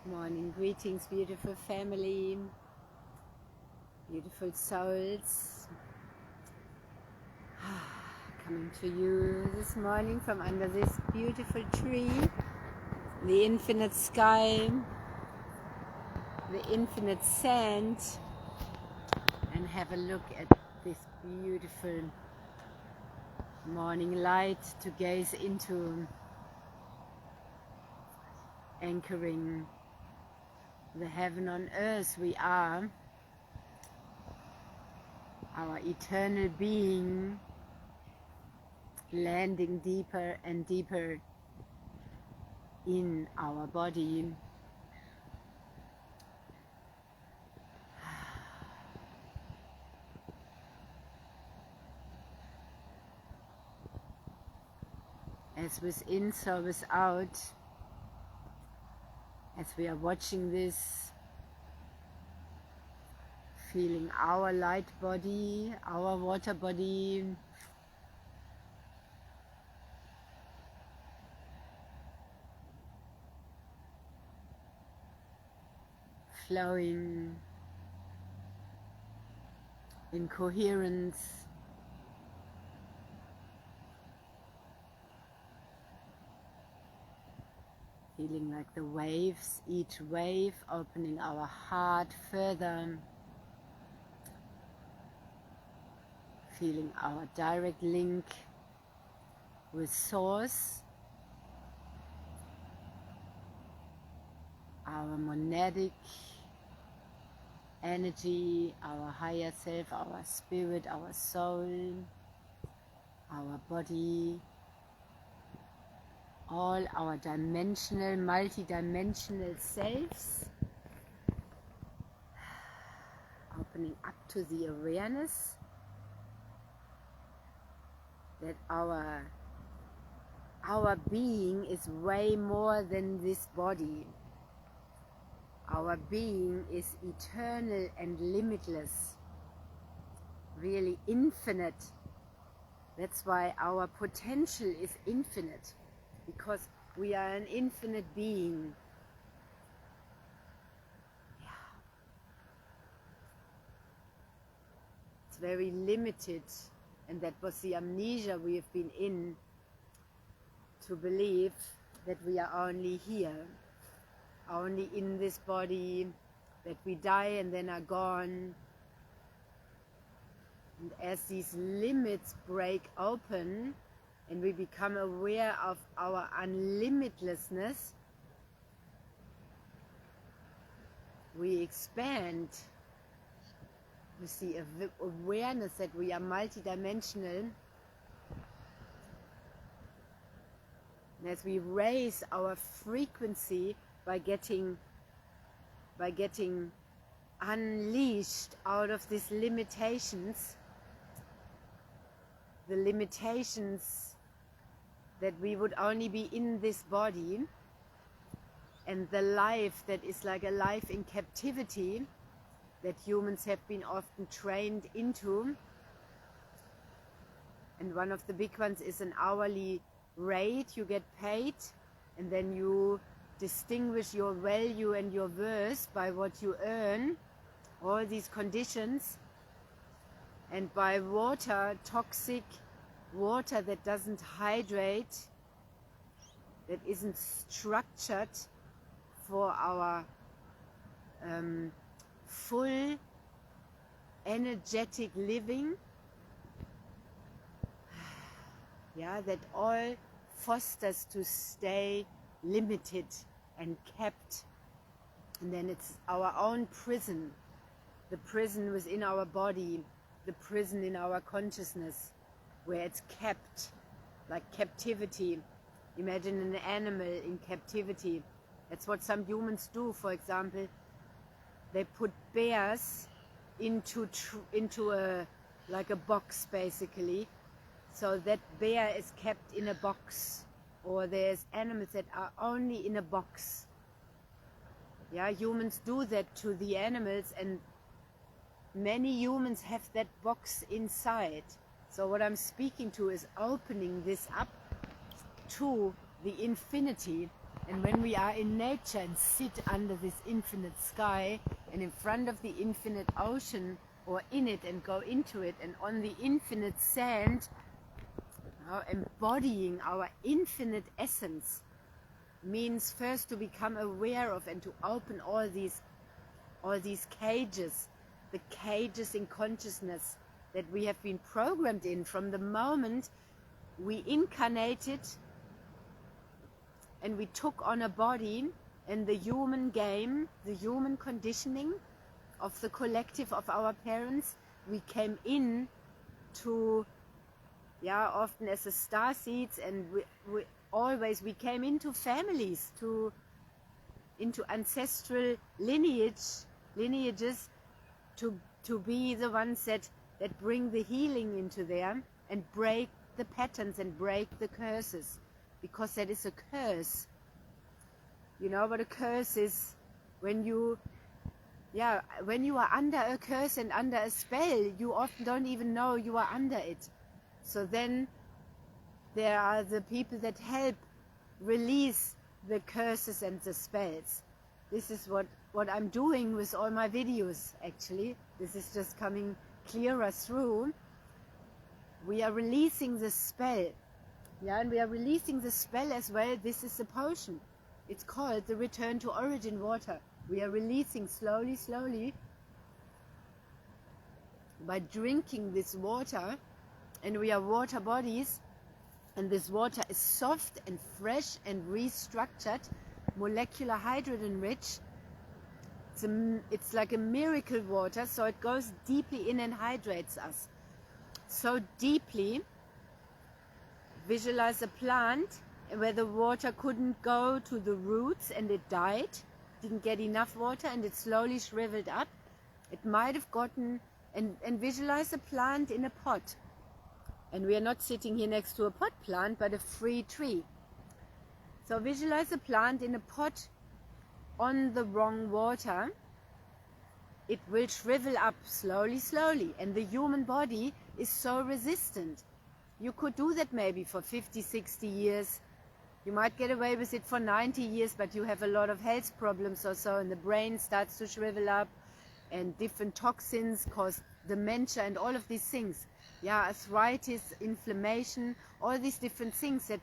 Morning greetings, beautiful family, beautiful souls. Coming to you this morning from under this beautiful tree, the infinite sky, the infinite sand, and have a look at this beautiful morning light to gaze into, anchoring the heaven on earth we are, our eternal being, landing deeper and deeper in our body. As within, so without. As we are watching this, feeling our light body, our water body, flowing in coherence, feeling like the waves, each wave opening our heart further, feeling our direct link with Source, our monadic energy, our higher self, our spirit, our soul, our body, all our dimensional, multidimensional selves, opening up to the awareness that our being is way more than this body. Our being is eternal and limitless, really infinite. That's why our potential is infinite, because we are an infinite being. It's very limited, and that was the amnesia we have been in, to believe that we are only here, only in this body, that we die and then are gone. And as these limits break open and we become aware of our unlimitlessness, we expand with the awareness that we are multidimensional. And as we raise our frequency by getting unleashed out of these limitations, the limitations that we would only be in this body, and the life that is like a life in captivity that humans have been often trained into. And one of the big ones is an hourly rate you get paid, and then you distinguish your value and your worth by what you earn, all these conditions, and by water, toxic water that doesn't hydrate, that isn't structured for our full energetic living, that all fosters to stay limited and kept. And then it's our own prison, the prison within our body, the prison in our consciousness, where it's kept, like captivity. Imagine an animal in captivity. That's what some humans do. For example, they put bears into a like a box, basically, so that bear is kept in a box. Or there's animals that are only in a box. Humans do that to the animals, and many humans have that box inside. So what I'm speaking to is opening this up to the infinity And when we are in nature and sit under this infinite sky and in front of the infinite ocean, or in it and go into it, and on the infinite sand, embodying our infinite essence, means first to become aware of and to open all these cages, the cages in consciousness that we have been programmed in from the moment we incarnated and we took on a body, and the human game, the human conditioning of the collective of our parents. We came in to, often as a star seeds, and we came into families, into ancestral lineages, to be the ones that bring the healing into there and break the patterns and break the curses, because that is a curse. You know what a curse is? When you are under a curse and under a spell, you often don't even know you are under it. So then there are the people that help release the curses and the spells. This is what I'm doing with all my videos, actually. This is just coming clearer through. We are releasing the spell. And we are releasing the spell as well. This is a potion. It's called the Return to Origin Water. We are releasing slowly by drinking this water, and we are water bodies, and this water is soft and fresh and restructured, molecular hydrogen rich. It's like a miracle water, so it goes deeply in and hydrates us. So deeply, visualize a plant where the water couldn't go to the roots and it died. Didn't get enough water and it slowly shriveled up. It might have gotten, and visualize a plant in a pot. And we are not sitting here next to a pot plant, but a free tree. So visualize a plant in a pot on the wrong water. It will shrivel up slowly, and the human body is so resistant. You could do that maybe for 50, 60 years. You might get away with it for 90 years, but you have a lot of health problems or so, and the brain starts to shrivel up, and different toxins cause dementia and all of these things. Arthritis, inflammation, all these different things that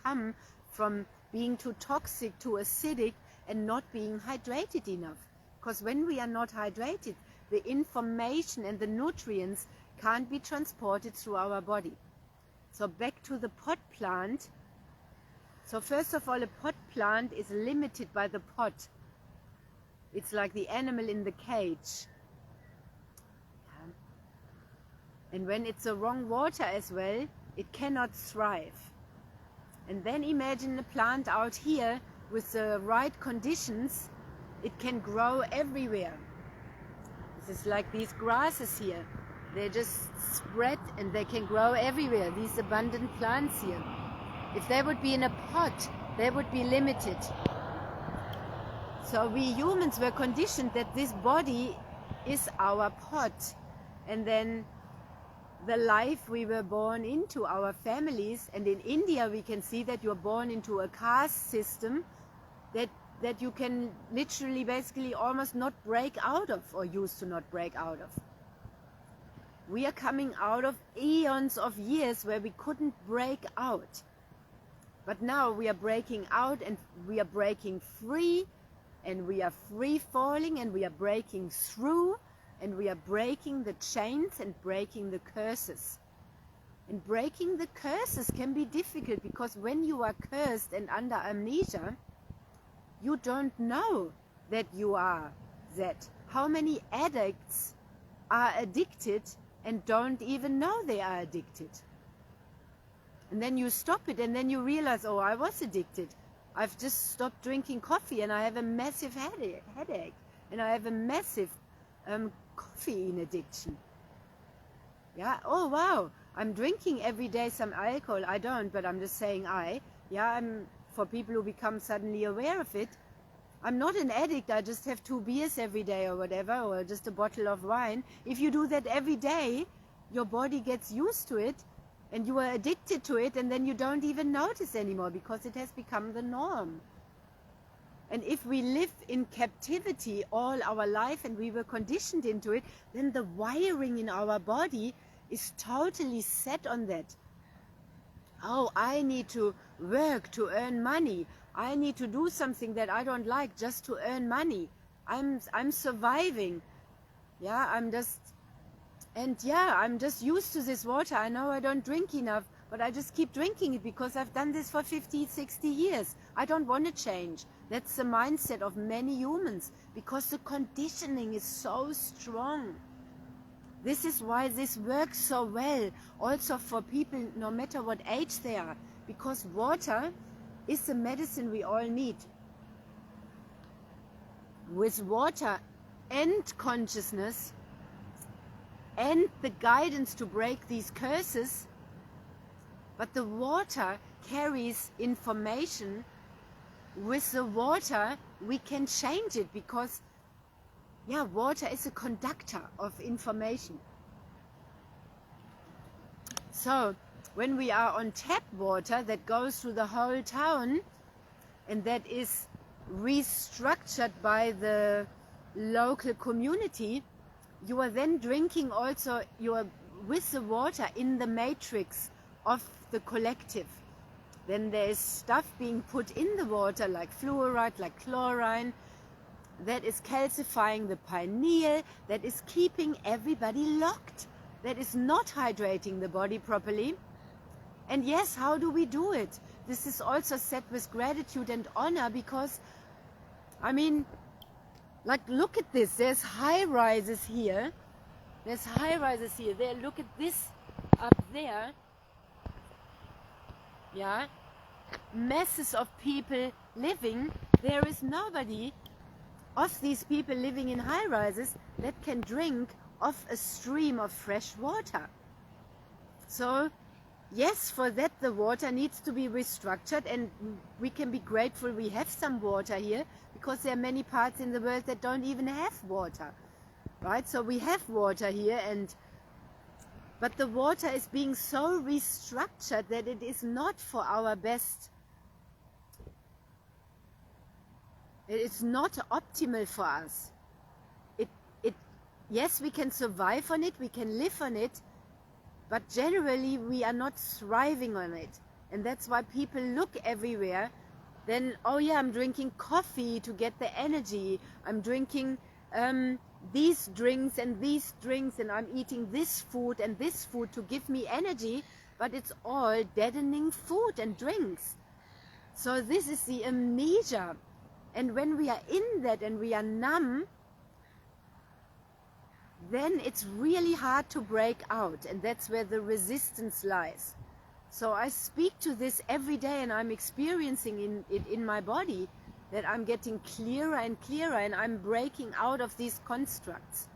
come from being too toxic, too acidic, and not being hydrated enough. Because when we are not hydrated, the information and the nutrients can't be transported through our body. So back to the pot plant. So first of all, a pot plant is limited by the pot. It's like the animal in the cage. And when it's the wrong water as well, it cannot thrive. And then imagine a plant out here with the right conditions. It can grow everywhere. This is like these grasses here. They just spread and they can grow everywhere. These abundant plants here. If they would be in a pot, they would be limited. So we humans were conditioned that this body is our pot. And then the life we were born into, our families, and in India we can see that you're born into a caste system that you can literally basically almost not break out of, or used to not break out of. We are coming out of eons of years where we couldn't break out. But now we are breaking out, and we are breaking free, and we are free falling, and we are breaking through, and we are breaking the chains and breaking the curses. And breaking the curses can be difficult, because when you are cursed and under amnesia, you don't know that you are that. How many addicts are addicted and don't even know they are addicted? And then you stop it, and then you realize, oh, I was addicted. I've just stopped drinking coffee and I have a massive headache. And I have a massive caffeine addiction. Oh wow, I'm drinking every day some alcohol. I don't, but I'm just saying for people who become suddenly aware of it, I'm not an addict. I just have 2 beers every day or whatever, or just a bottle of wine. If you do that every day, your body gets used to it, and you are addicted to it, and then you don't even notice anymore because it has become the norm. And if we live in captivity all our life and we were conditioned into it, then the wiring in our body is totally set on that. Oh, I need to work to earn money. I need to do something that I don't like just to earn money. I'm surviving. Yeah, I'm just used to this water. I know I don't drink enough, but I just keep drinking it because I've done this for 50, 60 years. I don't want to change. That's the mindset of many humans because the conditioning is so strong. This is why this works so well also for people no matter what age they are, because water is the medicine we all need. With water and consciousness and the guidance to break these curses, but the water carries information. With the water we can change it because water is a conductor of information. So when we are on tap water that goes through the whole town and that is restructured by the local community, you are then drinking also, you are with the water in the matrix of the collective. Then there is stuff being put in the water like fluoride, like chlorine, that is calcifying the pineal, that is keeping everybody locked, that is not hydrating the body properly. And yes, how do we do it? This is also set with gratitude and honor because, I mean, like look at this, there's high rises here, there, look at this up there, masses of people living. There is nobody of these people living in high rises that can drink of a stream of fresh water. So yes, for that the water needs to be restructured, and we can be grateful we have some water here because there are many parts in the world that don't even have water, right? So we have water here, but the water is being so restructured that it is not for our best. It's not optimal for us. Yes, we can survive on it, we can live on it, but generally we are not thriving on it. And that's why people look everywhere. Then, oh yeah, I'm drinking coffee to get the energy. I'm drinking these drinks, and I'm eating this food and this food to give me energy, but it's all deadening food and drinks. So this is the amnesia. And when we are in that and we are numb, then it's really hard to break out, and that's where the resistance lies. So I speak to this every day, and I'm experiencing it in my body, that I'm getting clearer and clearer, and I'm breaking out of these constructs.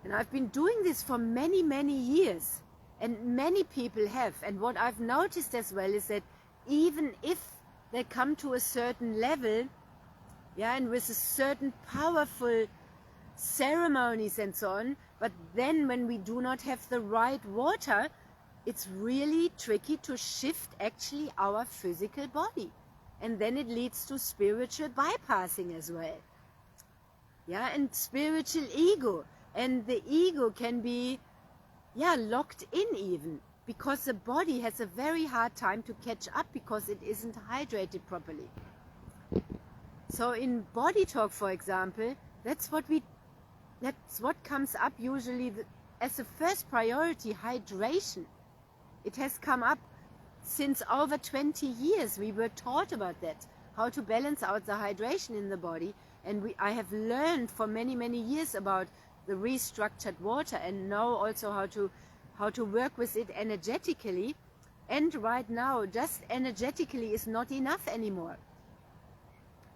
And I've been doing this for many, many years, and many people have. And what I've noticed as well is that even if they come to a certain level, and with a certain powerful ceremonies and so on, but then when we do not have the right water, it's really tricky to shift actually our physical body, and then it leads to spiritual bypassing as well, and spiritual ego, and the ego can be locked in even because the body has a very hard time to catch up because it isn't hydrated properly. So in body talk, for example, that's what comes up usually as a first priority, hydration. It has come up since over 20 years. We were taught about that, how to balance out the hydration in the body. And I have learned for many, many years about the restructured water and know also how to work with it energetically. And right now, just energetically is not enough anymore.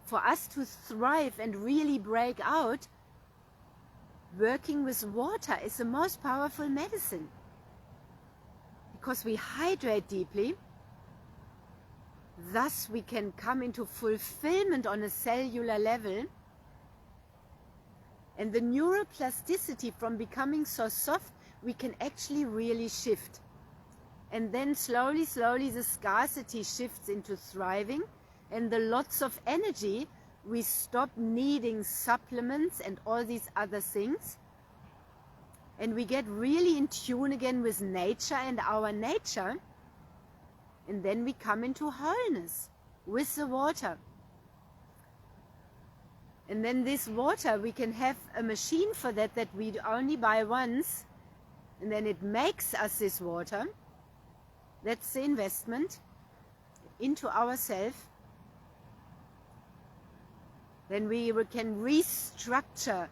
For us to thrive and really break out, working with water is the most powerful medicine, because we hydrate deeply. Thus we can come into fulfillment on a cellular level, and the neuroplasticity from becoming so soft we can actually really shift. And then slowly, slowly the scarcity shifts into thriving, and the lots of energy, we stop needing supplements and all these other things. And we get really in tune again with nature and our nature. And then we come into wholeness with the water. And then this water, we can have a machine for that we only buy once. And then it makes us this water. That's the investment into ourselves. Then we can restructure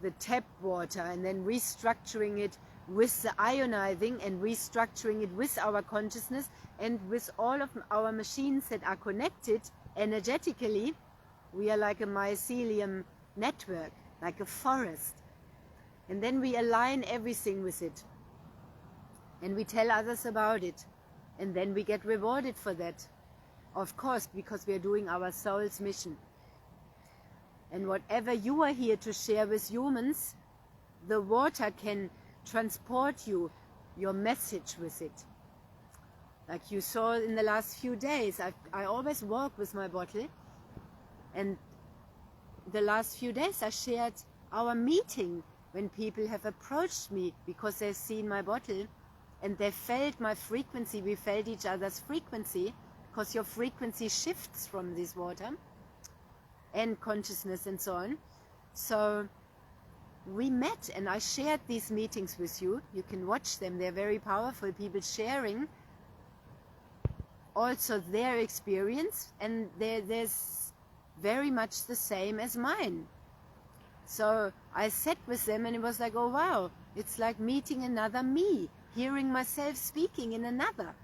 the tap water, and then restructuring it with the ionizing, and restructuring it with our consciousness and with all of our machines that are connected energetically. We are like a mycelium network, like a forest. And then we align everything with it. And we tell others about it. And then we get rewarded for that. Of course, because we are doing our soul's mission. And whatever you are here to share with humans, the water can transport you, your message with it. Like you saw in the last few days, I always walk with my bottle. And the last few days I shared our meeting when people have approached me because they've seen my bottle and they felt my frequency. We felt each other's frequency, because your frequency shifts from this water and consciousness and so on. So we met and I shared these meetings with you. You can watch them. They're very powerful. People sharing also their experience, and there's very much the same as mine. So I sat with them and it was like, oh wow, it's like meeting another me, hearing myself speaking in another.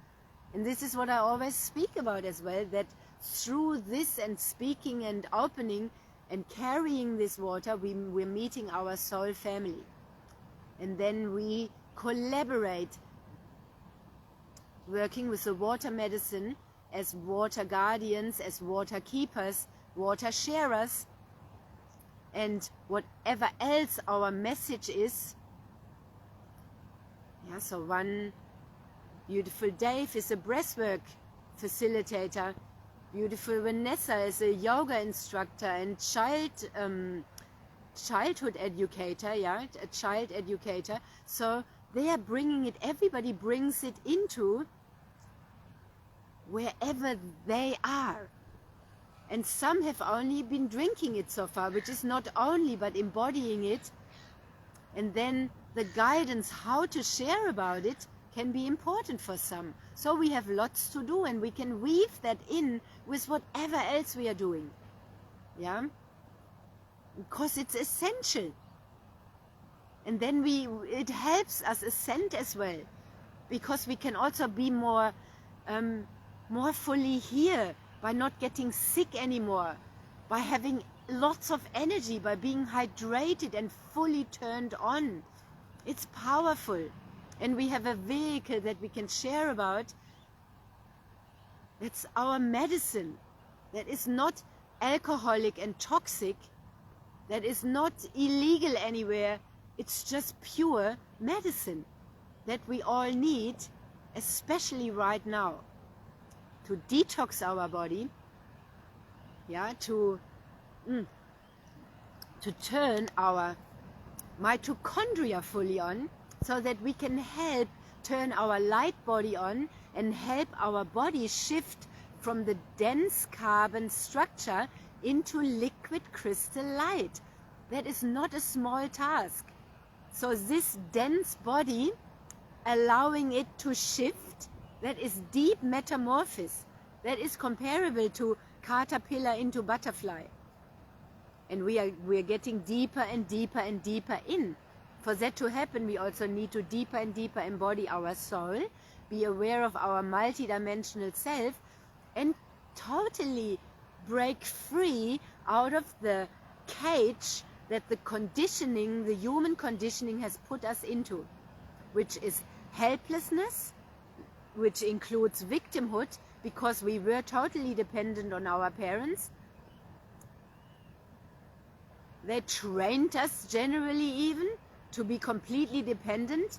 And this is what I always speak about as well, that through this and speaking and opening and carrying this water, we're meeting our soul family. And then we collaborate, working with the water medicine as water guardians, as water keepers, water sharers, and whatever else our message is. Yeah, so one beautiful Dave is a breathwork facilitator. Beautiful Vanessa is a yoga instructor and childhood educator, yeah, a child educator. So they are bringing it, everybody brings it into wherever they are. And some have only been drinking it so far, which is not only but embodying it. And then the guidance how to share about it can be important for some. So we have lots to do, and we can weave that in with whatever else we are doing. Yeah? Because it's essential. And then it helps us ascend as well. Because we can also be more fully here, by not getting sick anymore, by having lots of energy, by being hydrated and fully turned on. It's powerful. And we have a vehicle that we can share about. That's our medicine. That is not alcoholic and toxic. That is not illegal anywhere. It's just pure medicine that we all need, especially right now, to detox our body, yeah, to turn our mitochondria fully on, so that we can help turn our light body on and help our body shift from the dense carbon structure into liquid crystal light. That is not a small task. So this dense body, allowing it to shift, that is deep metamorphosis. That is comparable to caterpillar into butterfly. And we are getting deeper and deeper and deeper in. For that to happen, we also need to deeper and deeper embody our soul, be aware of our multidimensional self, and totally break free out of the cage that the conditioning, the human conditioning, has put us into, which is helplessness, which includes victimhood, because we were totally dependent on our parents. They trained us generally even to be completely dependent,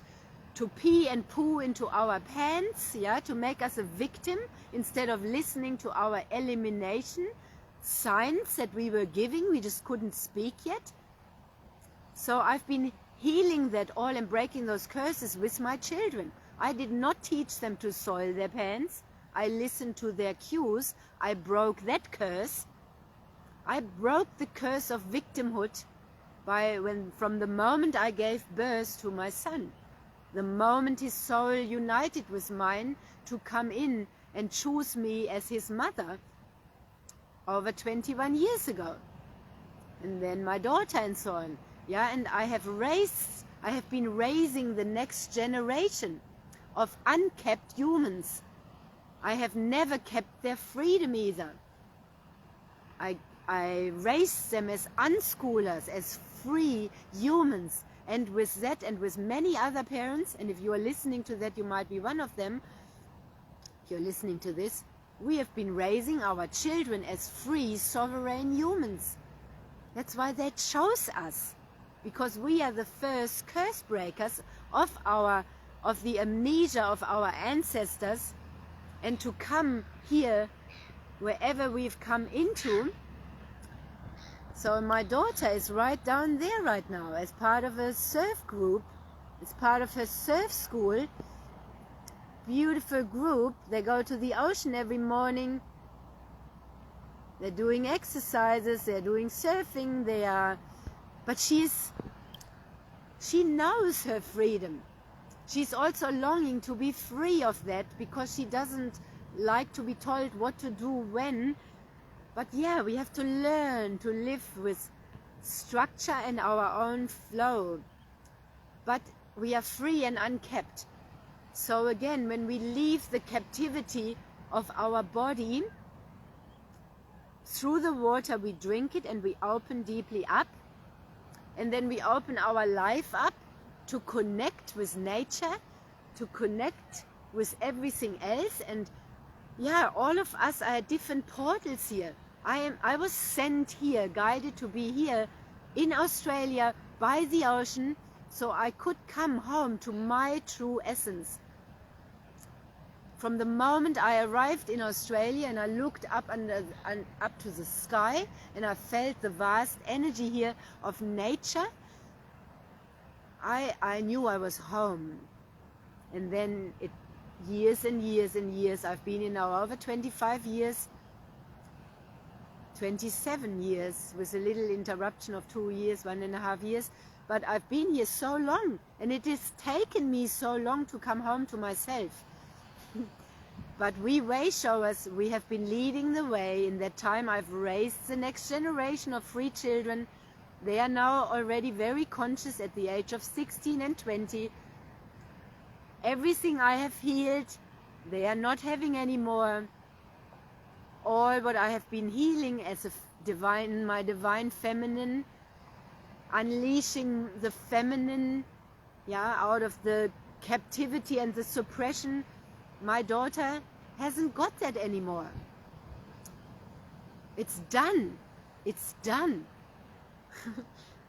to pee and poo into our pants, yeah, to make us a victim instead of listening to our elimination signs that we were giving. We just couldn't speak yet. So I've been healing that all and breaking those curses with my children. I did not teach them to soil their pants. I listened to their cues. I broke that curse. I broke the curse of victimhood from the moment I gave birth to my son. The moment his soul united with mine to come in and choose me as his mother over 21 years ago. And then my daughter and so on. Yeah, and I have been raising the next generation of unkept humans. I have never kept their freedom either. I raised them as unschoolers, as free humans, and with that and with many other parents, and if you are listening to that, you might be one of them, if you're listening to this, we have been raising our children as free, sovereign humans. That's why they chose us, because we are the first curse breakers of the amnesia of our ancestors, and to come here wherever we've come into. So my daughter is right down there right now as part of a surf group. It's part of her surf school. Beautiful group. They go to the ocean every morning. They're doing exercises, they're doing surfing, but she knows her freedom. She's also longing to be free of that, because she doesn't like to be told what to do when. But yeah, we have to learn to live with structure and our own flow. But we are free and unkept. So again, when we leave the captivity of our body, through the water we drink it and we open deeply up. And then we open our life up to connect with nature, to connect with everything else. And yeah, all of us are at different portals here. I was sent here, guided to be here in Australia by the ocean, so I could come home to my true essence. From the moment I arrived in Australia and I looked up up to the sky and I felt the vast energy here of nature, I knew I was home. And then years and years and years, I've been here now over 25 years, 27 years with a little interruption of 2 years, 1.5 years. But I've been here so long, and it has taken me so long to come home to myself. But we way showers, we have been leading the way. In that time I've raised the next generation of free children. They are now already very conscious at the age of 16 and 20. Everything I have healed, they are not having anymore. All what I have been healing as my divine feminine, unleashing the feminine, out of the captivity and the suppression, my daughter hasn't got that anymore. It's done. It's done.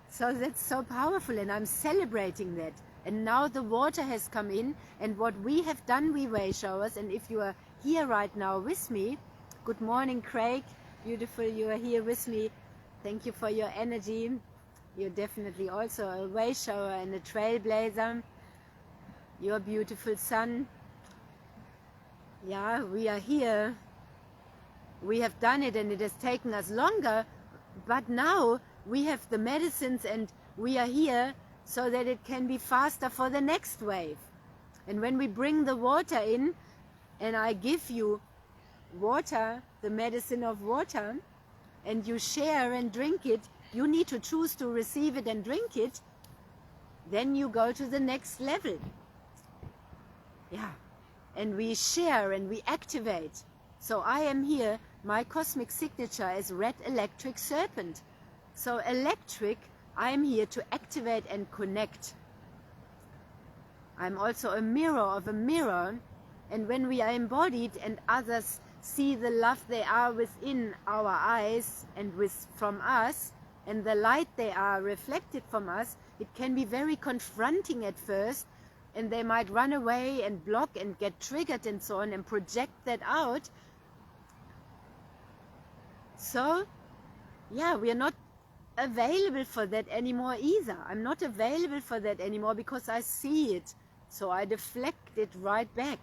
So that's so powerful, and I'm celebrating that. And now the water has come in, and what we have done, we way showers. And if you are here right now with me, good morning, Craig. Beautiful, you are here with me. Thank you for your energy. You're definitely also a way shower and a trailblazer. Your beautiful son. Yeah, we are here. We have done it, and it has taken us longer, but now we have the medicines and we are here so that it can be faster for the next wave. And when we bring the water in, and I give you water, the medicine of water, and you share and drink it, you need to choose to receive it and drink it, then you go to the next level. Yeah. And we share and we activate. So I am here, my cosmic signature is red electric serpent. So electric, I am here to activate and connect. I'm also a mirror of a mirror, and when we are embodied and others see the love they are within our eyes and from us, and the light they are reflected from us, it can be very confronting at first, and they might run away and block and get triggered and so on and project that out. So yeah, we are not available for that anymore either. I'm not available for that anymore because I see it. So I deflect it right back.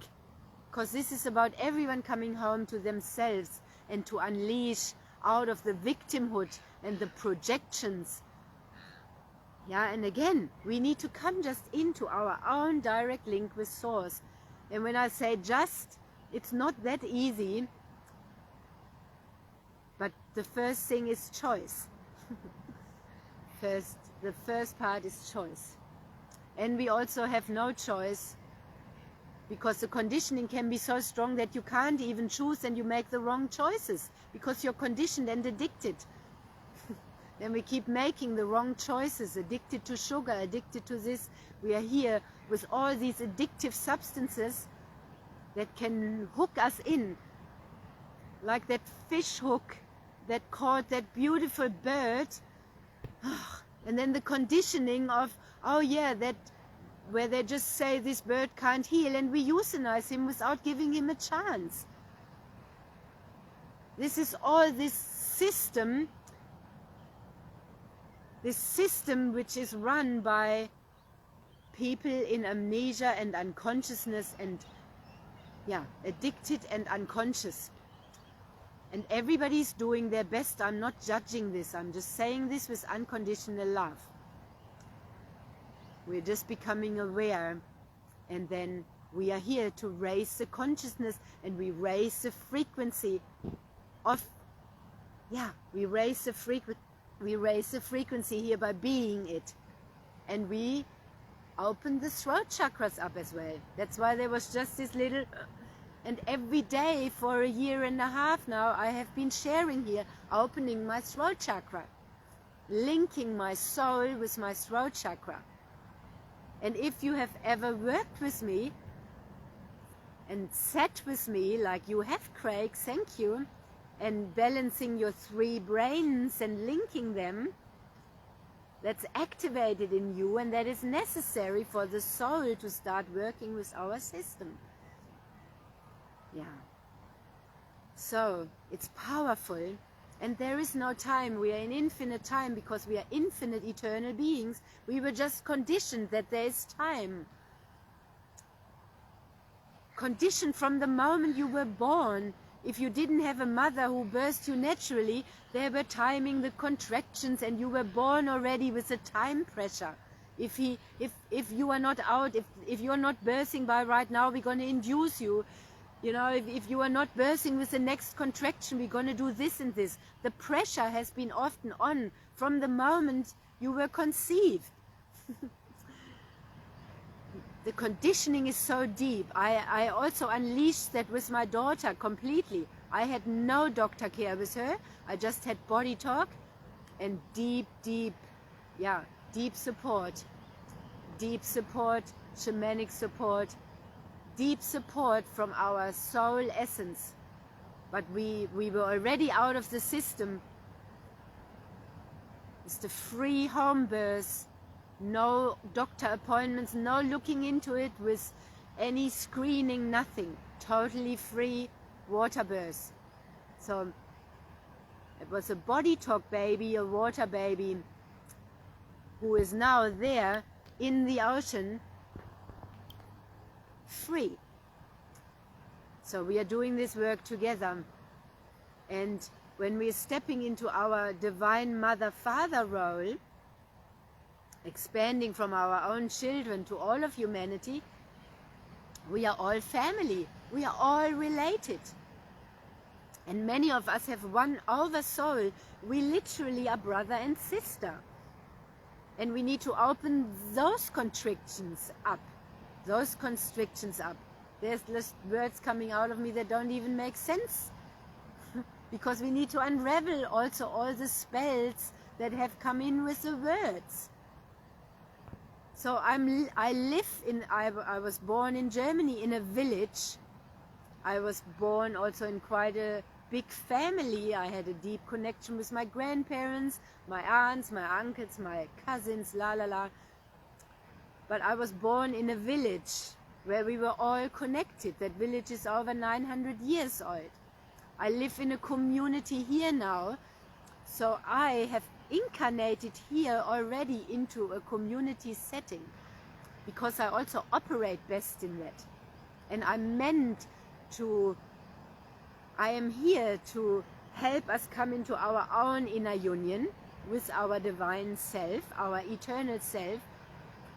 Because this is about everyone coming home to themselves and to unleash out of the victimhood and the projections. Yeah, and again, we need to come just into our own direct link with Source. And when I say just, it's not that easy. But the first thing is choice. The first part is choice. And we also have no choice, because the conditioning can be so strong that you can't even choose, and you make the wrong choices because you're conditioned and addicted. Then we keep making the wrong choices, addicted to sugar, addicted to this. We are here with all these addictive substances that can hook us in, like that fish hook that caught that beautiful bird. And then the conditioning of, oh yeah, that where they just say this bird can't heal, and we euthanize him without giving him a chance. This is all this system which is run by people in amnesia and unconsciousness, and yeah, addicted and unconscious. And everybody's doing their best. I'm not judging this. I'm just saying this with unconditional love. We're just becoming aware, and then we are here to raise the consciousness, and we raise the frequency of, yeah, we raise the frequency here by being it. And we open the throat chakras up as well. That's why there was just this little, and every day for 1.5 years now, I have been sharing here, opening my throat chakra, linking my soul with my throat chakra. And if you have ever worked with me and sat with me like you have, Craig, thank you, and balancing your 3 brains and linking them, that's activated in you, and that is necessary for the soul to start working with our system. Yeah. So it's powerful, and there is no time. We are in infinite time because we are infinite eternal beings. We were just conditioned that there is time. Conditioned from the moment you were born. If you didn't have a mother who birthed you naturally, they were timing the contractions, and you were born already with a time pressure. If you are not out, if you are not birthing by right now, we're going to induce you. You know, if you are not birthing with the next contraction, we're going to do this and this. The pressure has been often on from the moment you were conceived. The conditioning is so deep. I also unleashed that with my daughter completely. I had no doctor care with her. I just had body talk and deep support. Deep support, shamanic support, deep support from our soul essence. But we were already out of the system. It's the free home birth. No doctor appointments, no looking into it with any screening, nothing. Totally free water birth. So it was a body talk baby, a water baby, who is now there in the ocean, free. So we are doing this work together. And when we are stepping into our divine mother-father role, expanding from our own children to all of humanity, we are all family. We are all related. And many of us have one oversoul. We literally are brother and sister. And we need to open those constrictions up. Those constrictions up. There's just words coming out of me that don't even make sense. Because we need to unravel also all the spells that have come in with the words. So I was born in Germany in a village. I was born also in quite a big family. I had a deep connection with my grandparents, my aunts, my uncles, my cousins, but I was born in a village where we were all connected. That village is over 900 years old. I live in a community here now, so I have incarnated here already into a community setting, because I also operate best in that. And I am here to help us come into our own inner union with our divine self, our eternal self,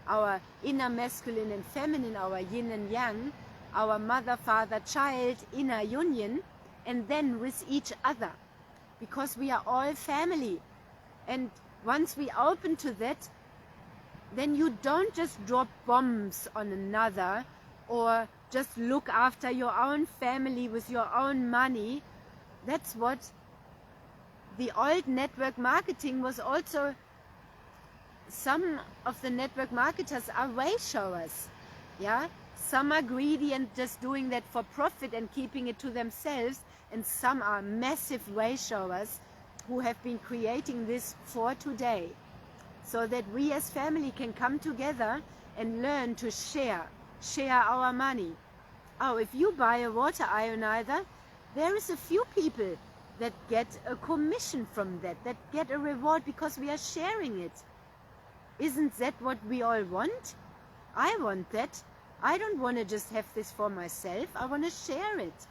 our inner masculine and feminine, our yin and yang, our mother, father, child, inner union, and then with each other, because we are all family. And once we open to that, then you don't just drop bombs on another or just look after your own family with your own money. That's what the old network marketing was also. Some of the network marketers are way showers, yeah? Some are greedy and just doing that for profit and keeping it to themselves, and some are massive way showers who have been creating this for today, so that we as family can come together and learn to share our money. Oh, if you buy a water ionizer, there is a few people that get a commission from that get a reward because we are sharing it. Isn't that what we all want? I want that. I don't want to just have this for myself. I want to share it.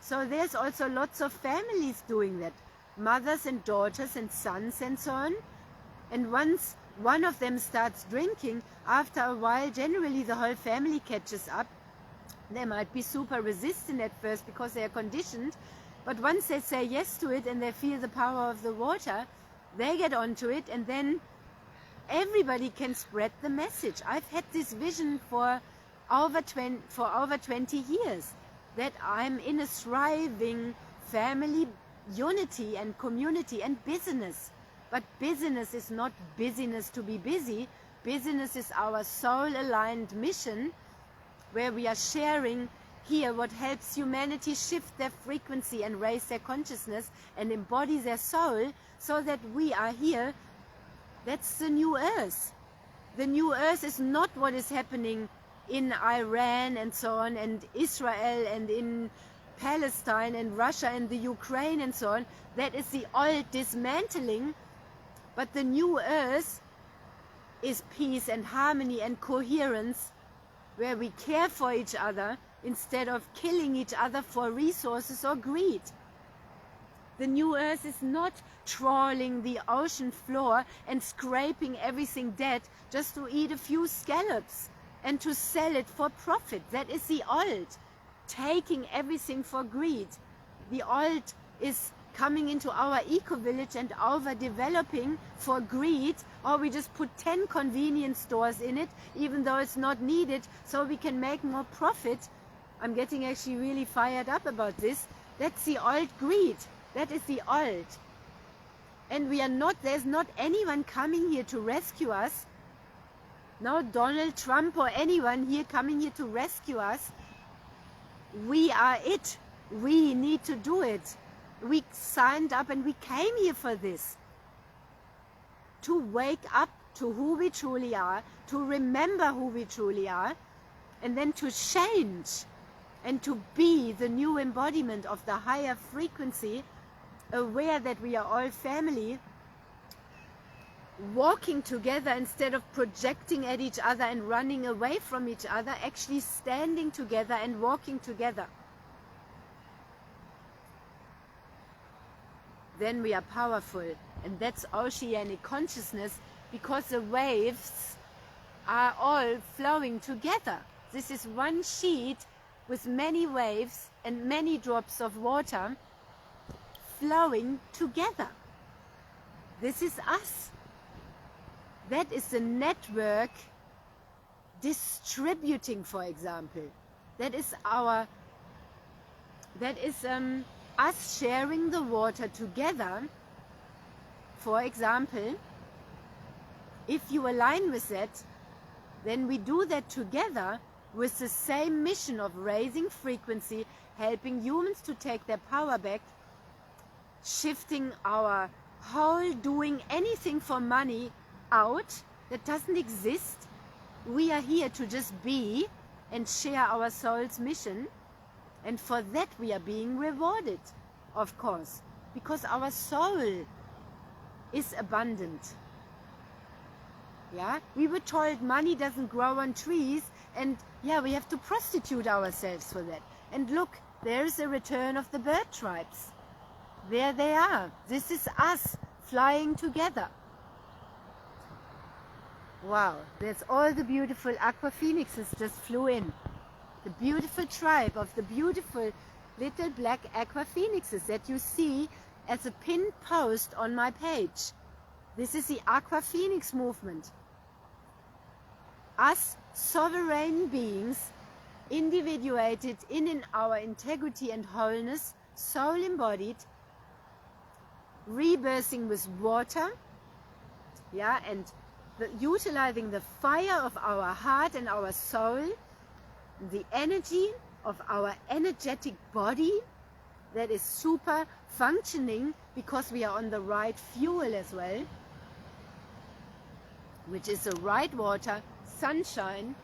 So there's also lots of families doing that. Mothers and daughters and sons and so on. And once one of them starts drinking, after a while, generally the whole family catches up. They might be super resistant at first because they are conditioned. But once they say yes to it and they feel the power of the water, they get onto it, and then everybody can spread the message. I've had this vision for over 20 years, that I'm in a thriving family unity and community and business. But business is not busyness to be busy. Business is our soul-aligned mission, where we are sharing here what helps humanity shift their frequency and raise their consciousness and embody their soul, so that we are here. That's the new earth. The new earth is not what is happening in Iran and so on, and Israel and in Palestine and Russia and the Ukraine and so on. That is the old dismantling. But the new earth is peace and harmony and coherence, where we care for each other instead of killing each other for resources or greed. The new earth is not trawling the ocean floor and scraping everything dead just to eat a few scallops and to sell it for profit. That is the old, taking everything for greed. The old is coming into our eco-village and overdeveloping for greed, or we just put 10 convenience stores in it, even though it's not needed, so we can make more profit. I'm getting actually really fired up about this. That's the old greed. That is the old. And there's not anyone coming here to rescue us. No Donald Trump or anyone here coming here to rescue us. We are it. We need to do it. We signed up and we came here for this. To wake up to who we truly are, to remember who we truly are, and then to change and to be the new embodiment of the higher frequency, aware that we are all family, walking together instead of projecting at each other and running away from each other, actually standing together and walking together. Then we are powerful, and that's oceanic consciousness, because the waves are all flowing together. This is one sheet with many waves and many drops of water flowing together. This is us. That is the network distributing, for example. That is us sharing the water together. For example, if you align with that, then we do that together with the same mission of raising frequency, helping humans to take their power back, shifting our whole doing anything for money out that doesn't exist, We are here to just be and share our soul's mission, and for that we are being rewarded, of course, because our soul is abundant. Yeah, we were told money doesn't grow on trees, and yeah, we have to prostitute ourselves for that. And look, there is a return of the bird tribes. There they are. This is us flying together. Wow, there's all the beautiful aqua phoenixes just flew in. The beautiful tribe of the beautiful little black aqua phoenixes that you see as a pinned post on my page. This is the aqua phoenix movement. Us sovereign beings, individuated in our integrity and wholeness, soul embodied, rebirthing with water, yeah, and utilizing the fire of our heart and our soul, the energy of our energetic body that is super functioning because we are on the right fuel as well, which is the right water, sunshine,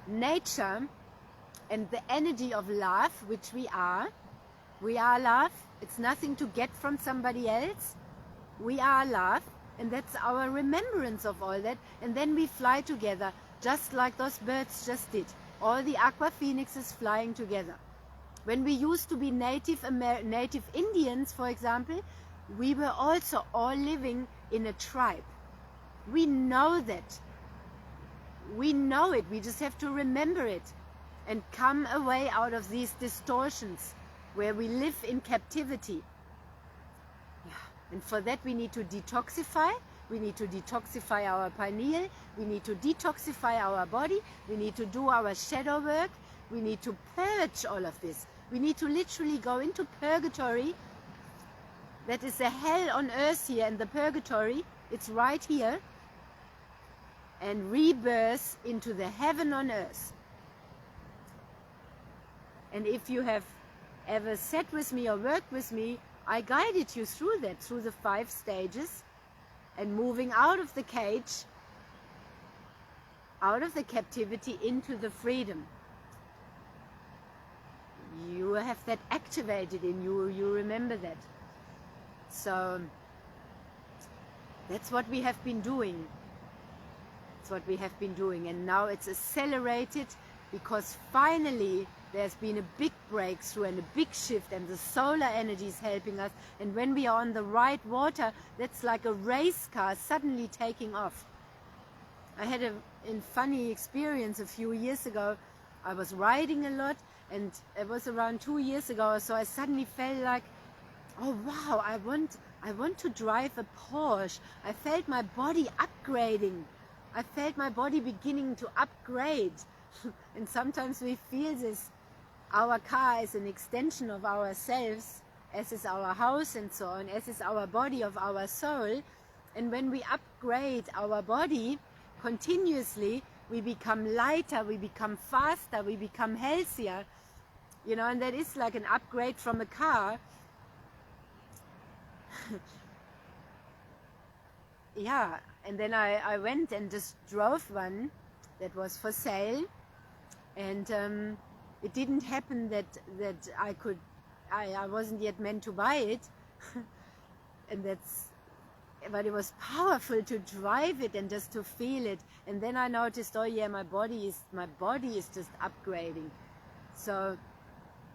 nature, and the energy of love, which we are. We are love. It's nothing to get from somebody else. We are love, and that's our remembrance of all that. And then we fly together, just like those birds just did. All the aqua phoenixes flying together. When we used to be Native Indians, for example, we were also all living in a tribe. We know that. We know it. We just have to remember it and come away out of these distortions where we live in captivity. Yeah. And for that we need to detoxify. We need to detoxify our pineal. We need to detoxify our body. We need to do our shadow work. We need to purge all of this. We need to literally go into purgatory. That is the hell on earth here, and the purgatory, it's right here. And rebirth into the heaven on earth. And if you have ever sat with me or worked with me, I guided you through that, through the 5 stages, and moving out of the cage, out of the captivity into the freedom. You have that activated in you, you remember that. So that's what we have been doing. That's what we have been doing, and now it's accelerated because finally there's been a big breakthrough and a big shift, and the solar energy is helping us. And when we are on the right water, that's like a race car suddenly taking off. I had a funny experience a few years ago. I was riding a lot, and it was around 2 years ago, so I suddenly felt like, oh wow, I want to drive a Porsche. I felt my body upgrading. I felt my body beginning to upgrade. And sometimes we feel this. Our car is an extension of ourselves, as is our house and so on, as is our body of our soul. And when we upgrade our body continuously, we become lighter, we become faster, we become healthier. You know, and that is like an upgrade from a car. Yeah, and then I went and just drove one that was for sale, and it didn't happen that I wasn't yet meant to buy it, but it was powerful to drive it and just to feel it. And then I noticed, oh yeah, my body is just upgrading. So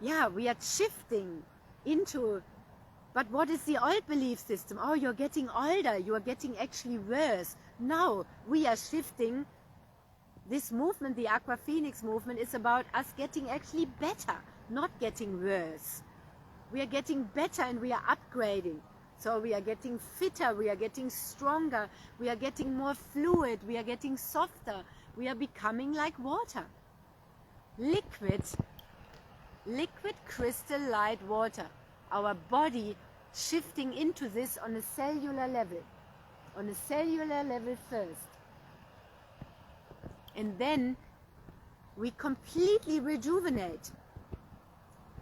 yeah, we are shifting into. But what is the old belief system? Oh, you're getting older, you are getting actually worse. No, we are shifting. This movement, the Aqua Phoenix movement, is about us getting actually better, not getting worse. We are getting better and we are upgrading. So we are getting fitter, we are getting stronger, we are getting more fluid, we are getting softer. We are becoming like water. Liquid crystal light water. Our body shifting into this on a cellular level. On a cellular level first. And then we completely rejuvenate.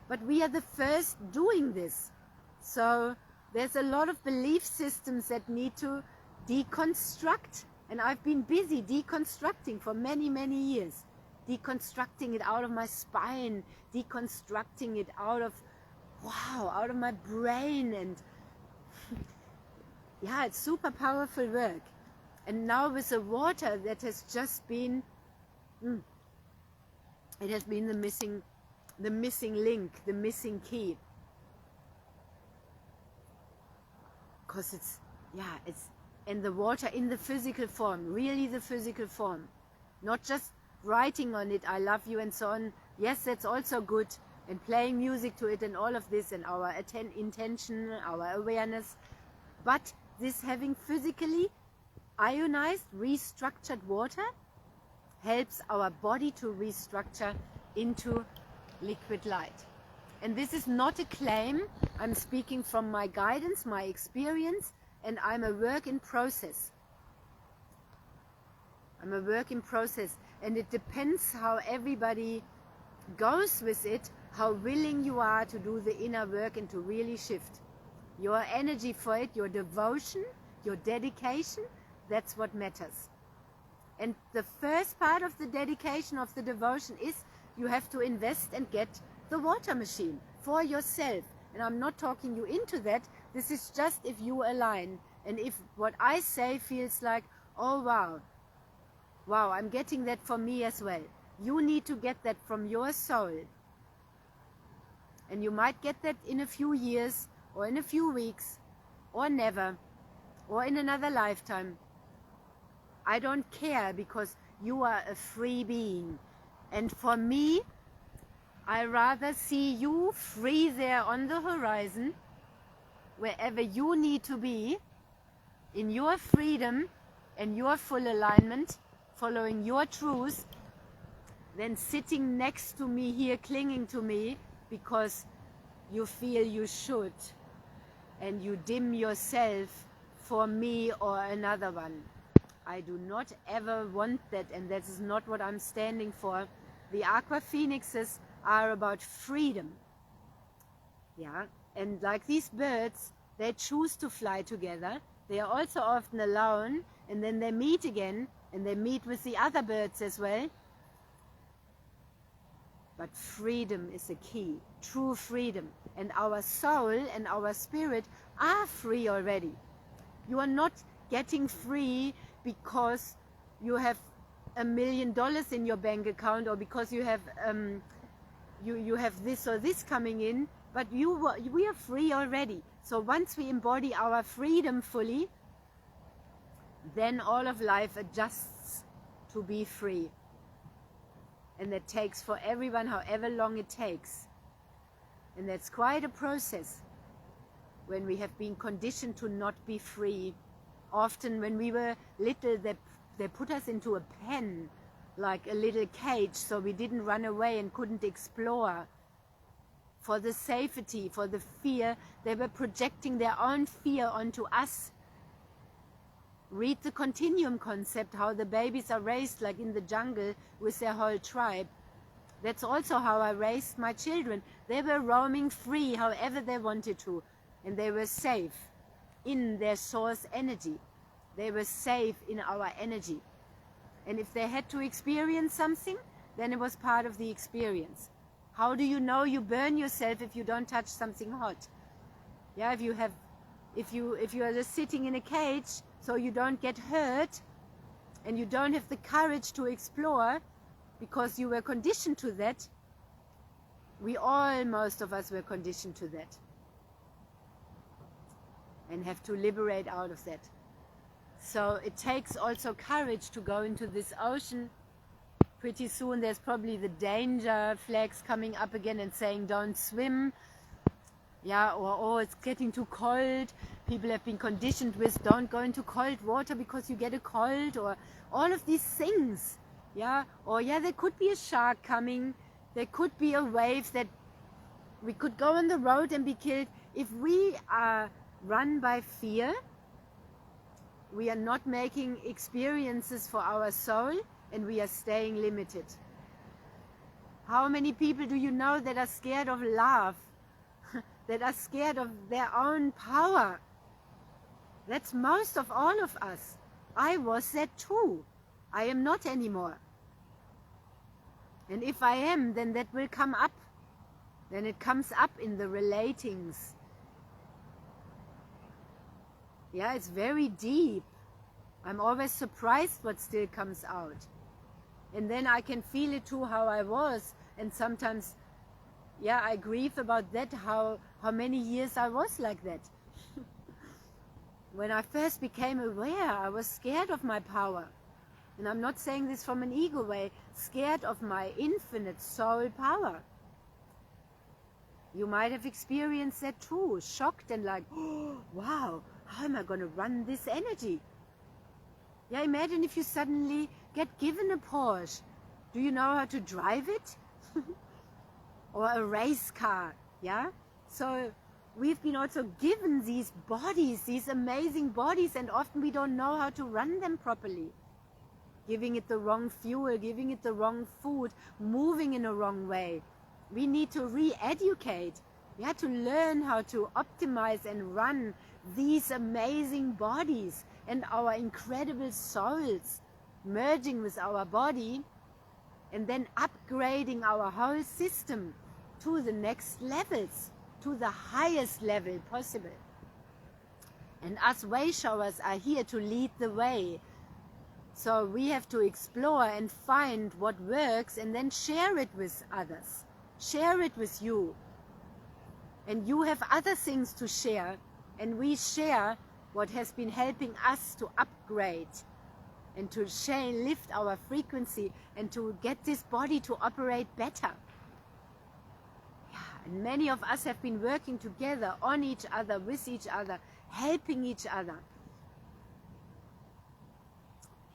But we are the first doing this. So there's a lot of belief systems that need to deconstruct And I've been busy deconstructing for many, many years. Deconstructing it out of my spine, deconstructing it out of, wow, out of my brain. And yeah, it's super powerful work. And now with the water, that has just been, it has been the missing link, the missing key. Because it's, yeah, it's, and the water in the physical form, really the physical form. Not just writing on it, I love you and so on. Yes, that's also good. And playing music to it and all of this, and our intention, our awareness. But this having physically ionized, restructured water helps our body to restructure into liquid light. And this is not a claim. I'm speaking from my guidance, my experience, and I'm a work in process. I'm a work in process, and it depends how everybody goes with it, how willing you are to do the inner work and to really shift. Your energy for it, your devotion, your dedication, that's what matters. And the first part of the dedication, of the devotion, is you have to invest and get the water machine for yourself. And I'm not talking you into that. This is just if you align. And if what I say feels like, oh wow, I'm getting that for me as well. You need to get that from your soul. And you might get that in a few years, or in a few weeks, or never, or in another lifetime. I don't care, because you are a free being. And for me, I rather see you free there on the horizon, wherever you need to be, in your freedom and your full alignment, following your truth, than sitting next to me here, clinging to me, because you feel you should, and you dim yourself for me or another one. I do not ever want that, and that is not what I'm standing for. The Aqua Phoenixes are about freedom. Yeah, and like these birds, they choose to fly together. They are also often alone, and then they meet again, and they meet with the other birds as well. But freedom is the key, true freedom. And our soul and our spirit are free already. You are not getting free because you have $1 million in your bank account, or because you have you have this or this coming in, but we are free already. So once we embody our freedom fully, then all of life adjusts to be free. And that takes for everyone however long it takes. And that's quite a process when we have been conditioned to not be free. Often when we were little, they put us into a pen, like a little cage, so we didn't run away and couldn't explore. For the safety, for the fear, they were projecting their own fear onto us. Read the continuum concept, how the babies are raised like in the jungle with their whole tribe. That's also how I raised my children. They were roaming free however they wanted to, and they were safe in their source energy. They were safe in our energy. And if they had to experience something, then it was part of the experience. How do you know you burn yourself if you don't touch something hot? Yeah, if you are just sitting in a cage, so you don't get hurt, and you don't have the courage to explore because you were conditioned to that. Most of us were conditioned to that, and have to liberate out of that. So it takes also courage to go into this ocean. Pretty soon there's probably the danger flags coming up again and saying don't swim. Yeah, or oh, it's getting too cold. People have been conditioned with don't go into cold water because you get a cold, or all of these things. Yeah, or yeah, there could be a shark coming. There could be a wave that we could go on the road and be killed. If we are run by fear, we are not making experiences for our soul, and we are staying limited. How many people do you know that are scared of love? That are scared of their own power? That's most of all of us. I was that too. I am not anymore. And if I am, then that will come up. Then it comes up in the relatings. Yeah, it's very deep. I'm always surprised what still comes out. And then I can feel it too, how I was. And sometimes, yeah, I grieve about that, how many years I was like that. When I first became aware, I was scared of my power. And I'm not saying this from an ego way, scared of my infinite soul power. You might have experienced that too, shocked and like, oh, wow, how am I going to run this energy? Yeah, imagine if you suddenly get given a Porsche. Do you know how to drive it? Or a race car, yeah? So we've been also given these bodies, these amazing bodies, and often we don't know how to run them properly. Giving it the wrong fuel, giving it the wrong food, moving in a wrong way. We need to re-educate. We have to learn how to optimize and run these amazing bodies and our incredible souls, merging with our body and then upgrading our whole system to the next levels, to the highest level possible. And us way showers are here to lead the way. So we have to explore and find what works and then share it with others. Share it with you. And you have other things to share, and we share what has been helping us to upgrade and to lift our frequency and to get this body to operate better. Yeah, and many of us have been working together on each other, with each other, helping each other.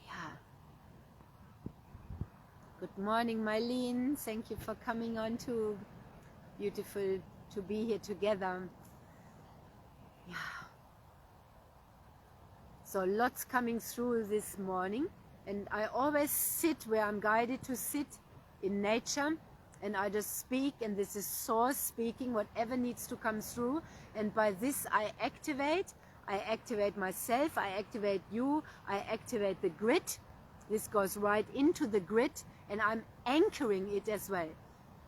Yeah. Good morning, Mylene. Thank you for coming on too. Beautiful to be here together. Yeah. So lots coming through this morning, and I always sit where I'm guided to sit in nature, and I just speak, and this is source speaking, whatever needs to come through, and by this I activate myself, I activate you, I activate the grid. This goes right into the grid, and I'm anchoring it as well.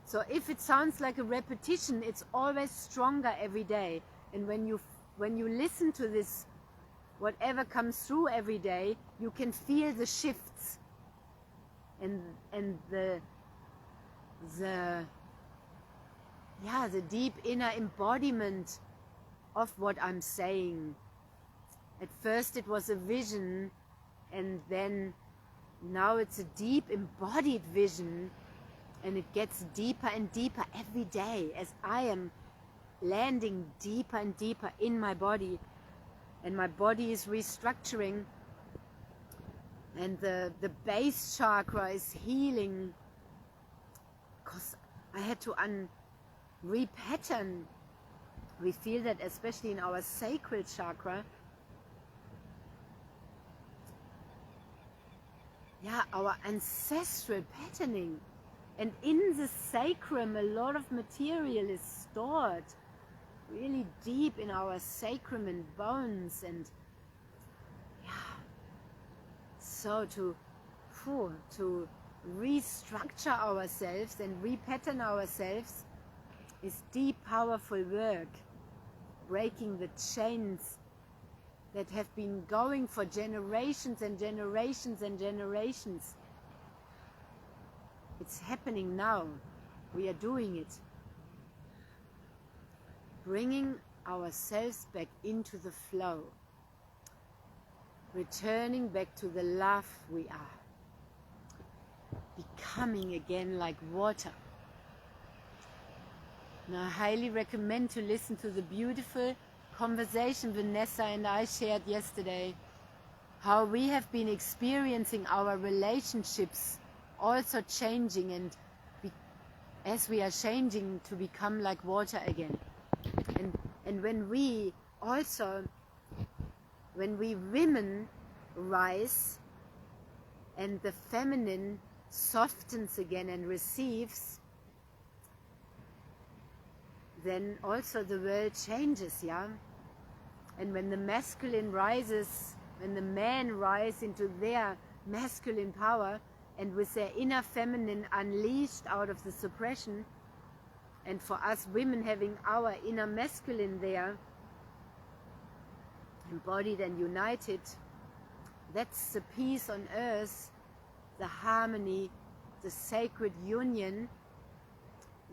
So if it sounds like a repetition, it's always stronger every day. And when you listen to this, whatever comes through every day, you can feel the shifts and the deep inner embodiment of what I'm saying. At first it was a vision, and then now it's a deep embodied vision, and it gets deeper and deeper every day as I am landing deeper and deeper in my body, and my body is restructuring, and the base chakra is healing, because I had to repattern. We feel that especially in our sacral chakra. Yeah, our ancestral patterning. And in the sacrum, a lot of material is stored really deep in our sacrum and bones. And yeah, so to restructure ourselves and repattern ourselves is deep, powerful work. Breaking the chains that have been going for generations and generations and generations. It's happening now. We are doing it. Bringing ourselves back into the flow. Returning back to the love we are. Becoming again like water. And I highly recommend to listen to the beautiful conversation Vanessa and I shared yesterday. How we have been experiencing our relationships also changing, and as we are changing to become like water again. And when we women rise and the feminine softens again and receives, then also the world changes, yeah? And when the masculine rises when the men rise into their masculine power and with their inner feminine unleashed out of the suppression, and for us women having our inner masculine there, embodied and united, that's the peace on earth, the harmony, the sacred union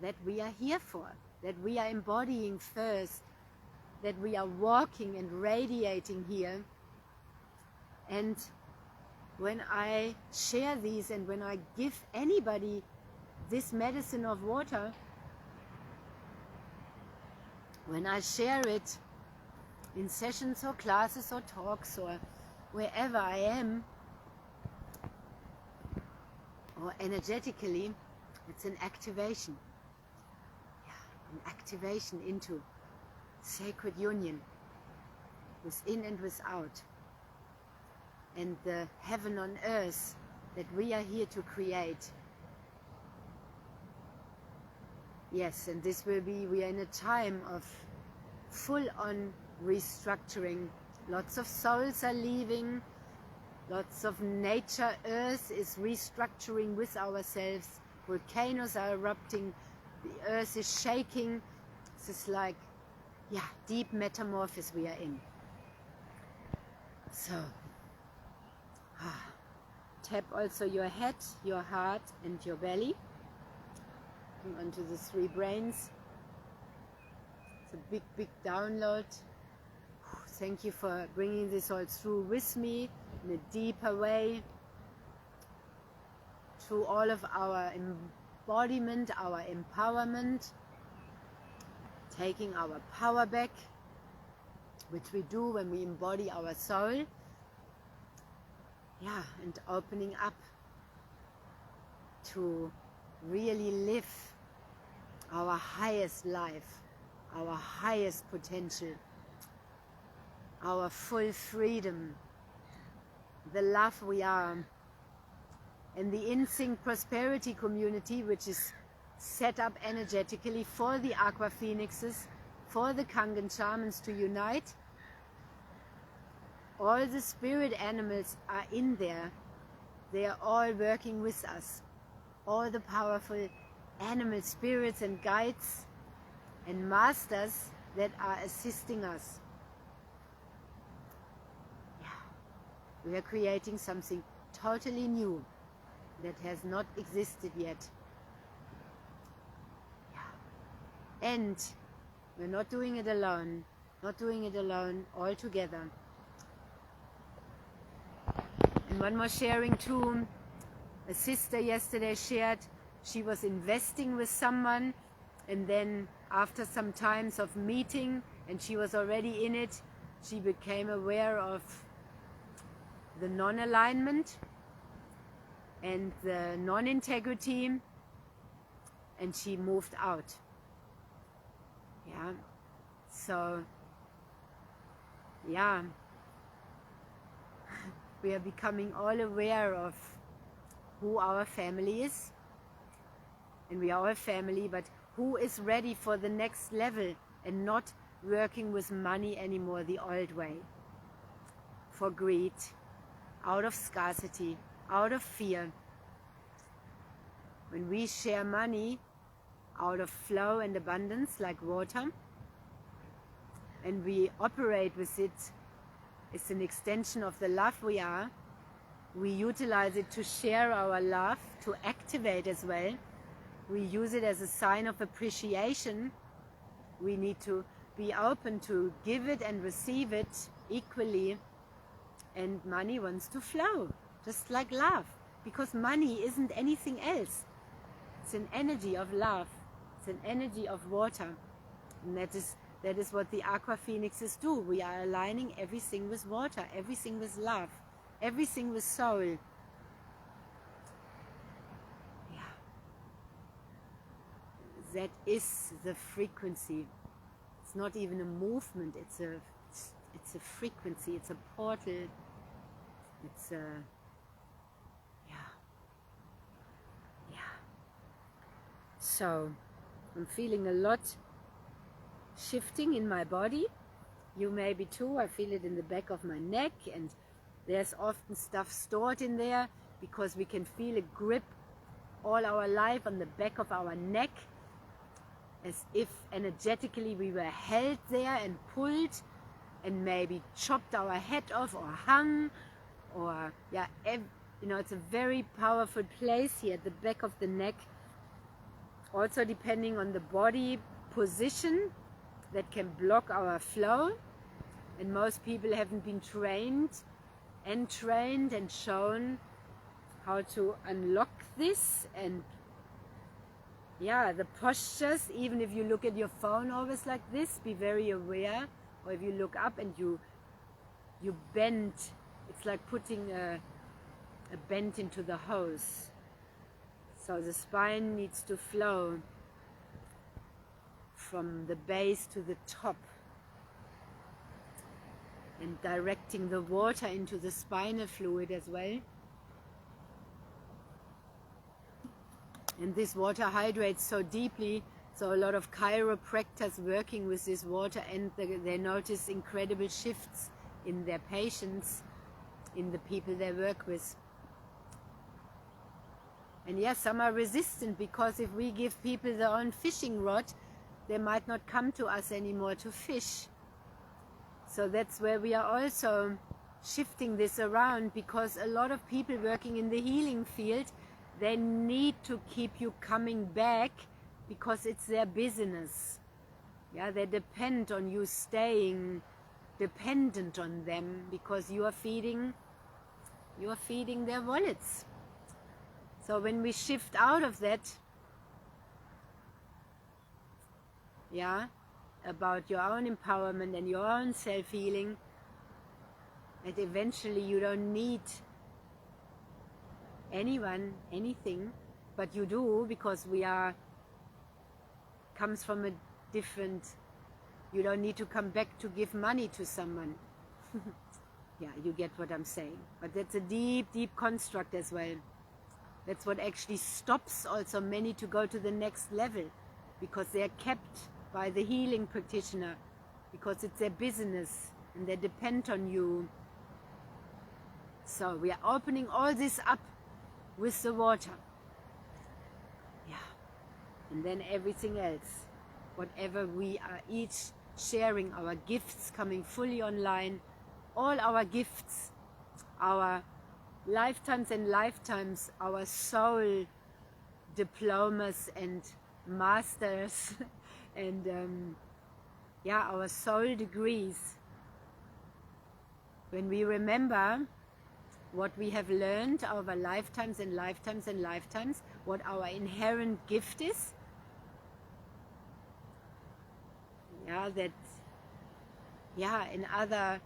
that we are here for, that we are embodying first, that we are walking and radiating here. And when I share these and when I give anybody this medicine of water, when I share it in sessions or classes or talks or wherever I am, or energetically, it's an activation. Yeah, an activation into sacred union, within and without, and the heaven on earth that we are here to create. Yes, and this will be, we are in a time of full-on restructuring. Lots of souls are leaving, lots of nature, earth is restructuring with ourselves, volcanoes are erupting, the earth is shaking. This is like, yeah, deep metamorphosis we are in. So, tap also your head, your heart and your belly onto the three brains. It's a big, big download. Thank you for bringing this all through with me in a deeper way, through all of our embodiment, our empowerment, taking our power back, which we do when we embody our soul. Yeah, and opening up to really live our highest life, our highest potential, our full freedom, the love we are. And the In-Sync Prosperity community, which is set up energetically for the Aqua Phoenixes, for the Kangen shamans to unite. All the spirit animals are in there. They are all working with us. All the powerful animal spirits and guides and masters that are assisting us. Yeah. We are creating something totally new that has not existed yet. Yeah. And we're not doing it alone. Not doing it alone, all together. And one more sharing too. A sister yesterday shared she was investing with someone, and then after some times of meeting and she was already in it, she became aware of the non-alignment and the non-integrity, and she moved out. Yeah. So, yeah. We are becoming all aware of who our family is. And we are all family, but who is ready for the next level and not working with money anymore the old way. For greed, out of scarcity, out of fear. When we share money out of flow and abundance like water, and we operate with it, it's an extension of the love we are. We utilize it to share our love, to activate as well. We use it as a sign of appreciation. We need to be open to give it and receive it equally. And money wants to flow, just like love. Because money isn't anything else. It's an energy of love. It's an energy of water. And that is what the Aqua Phoenixes do. We are aligning everything with water, everything with love, everything with soul. That is the frequency. It's not even a movement, it's a frequency, it's a portal, it's a, yeah. So, I'm feeling a lot shifting in my body. You maybe too. I feel it in the back of my neck and There's often stuff stored in there because we can feel a grip all our life on the back of our neck, as if energetically we were held there and pulled and maybe chopped our head off or hung, or yeah, you know, it's a very powerful place here at the back of the neck. Also depending on the body position, that can block our flow, and most people haven't been trained and shown how to unlock this. And yeah, the postures, even if you look at your phone always like this, be very aware. Or if you look up and you bend, it's like putting a bend into the hose. So the spine needs to flow from the base to the top, and directing the water into the spinal fluid as well. And this water hydrates so deeply, so a lot of chiropractors working with this water, and they notice incredible shifts in their patients, in the people they work with. And yes, some are resistant, because if we give people their own fishing rod, they might not come to us anymore to fish. So that's where we are also shifting this around, because a lot of people working in the healing field, they need to keep you coming back because it's their business. Yeah, they depend on you staying dependent on them, because you are feeding their wallets. So when we shift out of that, yeah, about your own empowerment and your own self-healing, that eventually you don't need anyone, anything, but you do, because comes from a different, you don't need to come back to give money to someone. Yeah, you get what I'm saying. But that's a deep, deep construct as well. That's what actually stops also many to go to the next level, because they are kept by the healing practitioner, because it's their business and they depend on you. So we are opening all this up with the water. Yeah. And then everything else, whatever we are each sharing, our gifts coming fully online, all our gifts, our lifetimes and lifetimes, our soul diplomas and masters and yeah, our soul degrees. When we remember what we have learned over lifetimes and lifetimes and lifetimes, what our inherent gift is, yeah, that, yeah, in other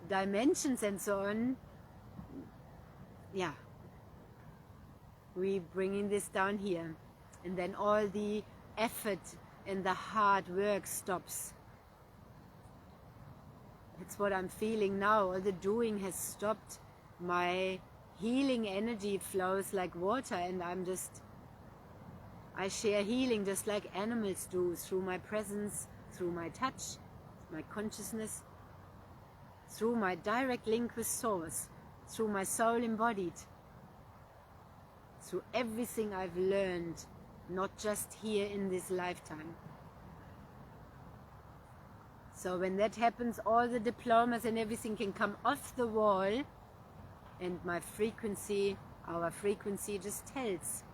dimensions and so on, yeah, we bringing this down here, and then all the effort and the hard work stops. That's what I'm feeling now. All the doing has stopped. My healing energy flows like water, and I share healing just like animals do, through my presence, through my touch, my consciousness, through my direct link with Source, through my soul embodied, through everything I've learned, not just here in this lifetime. So when that happens, all the diplomas and everything can come off the wall, and my frequency, our frequency just tells.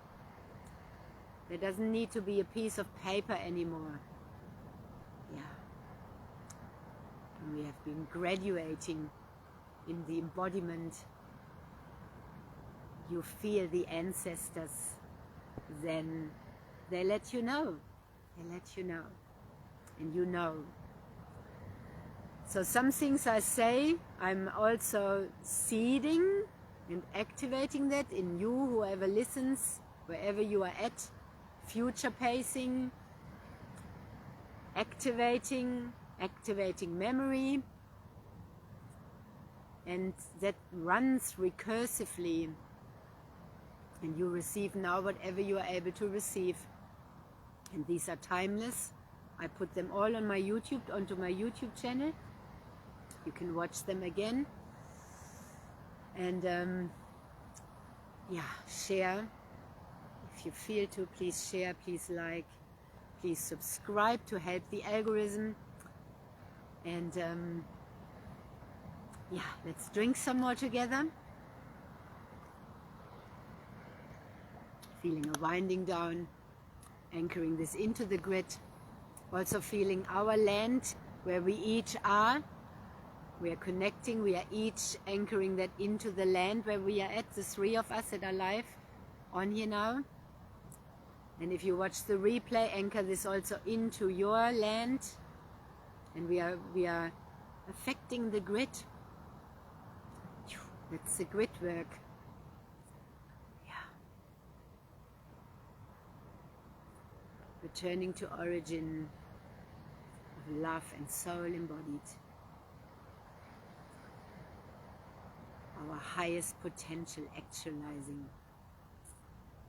There doesn't need to be a piece of paper anymore. Yeah. And we have been graduating in the embodiment. You feel the ancestors, then they let you know. They let you know. And you know. So some things I say, I'm also seeding and activating that in you, whoever listens, wherever you are at. Future pacing, activating memory, and that runs recursively. And you receive now whatever you are able to receive. And these are timeless. I put them all on my onto my YouTube channel. You can watch them again. And yeah, share. If you feel to, please share, please like, please subscribe to help the algorithm. And yeah, let's drink some more together. Feeling a winding down, anchoring this into the grid. Also feeling our land where we each are. We are connecting, we are each anchoring that into the land where we are at, the three of us that are live on here now. And if you watch the replay, anchor this also into your land. And we are affecting the grid. That's the grid work. Yeah. Returning to origin of love and soul embodied. Our highest potential actualizing.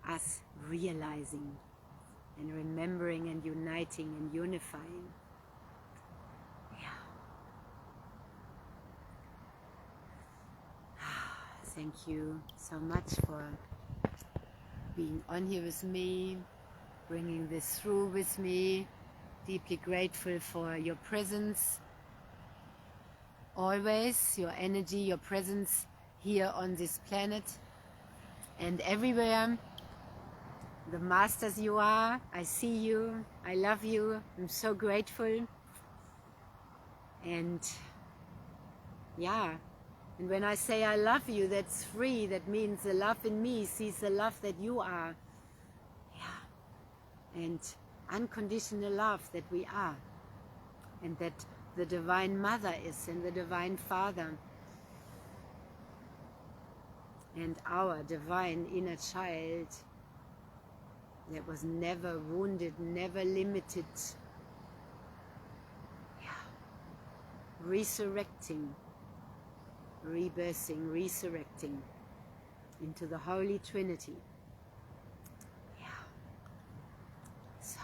Us realizing and remembering and uniting and unifying. Yeah. Thank you so much for being on here with me, bringing this through with me. Deeply grateful for your presence. Always, your energy, your presence here on this planet and everywhere. The masters you are, I see you, I love you, I'm so grateful. And yeah, and when I say I love you, that's free. That means the love in me sees the love that you are. Yeah. And unconditional love that we are. And that the Divine Mother is, and the Divine Father. And our divine inner child that was never wounded, never limited. Yeah. Resurrecting, rebirthing, resurrecting into the Holy Trinity. Yeah. So,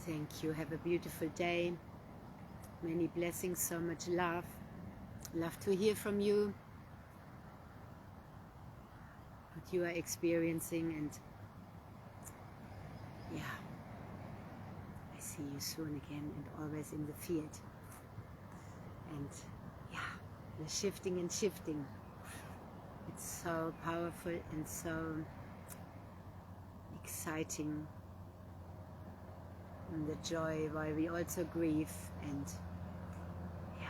thank you. Have a beautiful day. Many blessings, so much love. Love to hear from you. What you are experiencing, and yeah, I see you soon again, and always in the field. And yeah, the shifting and shifting. It's so powerful and so exciting. And the joy while we also grieve, and yeah,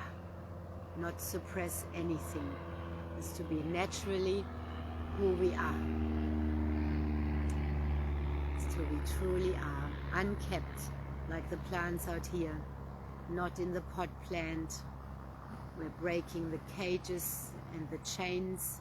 not suppress anything. Is to be naturally who we are. It's who we truly are, unkept, like the plants out here, not in the pot plant. We're breaking the cages and the chains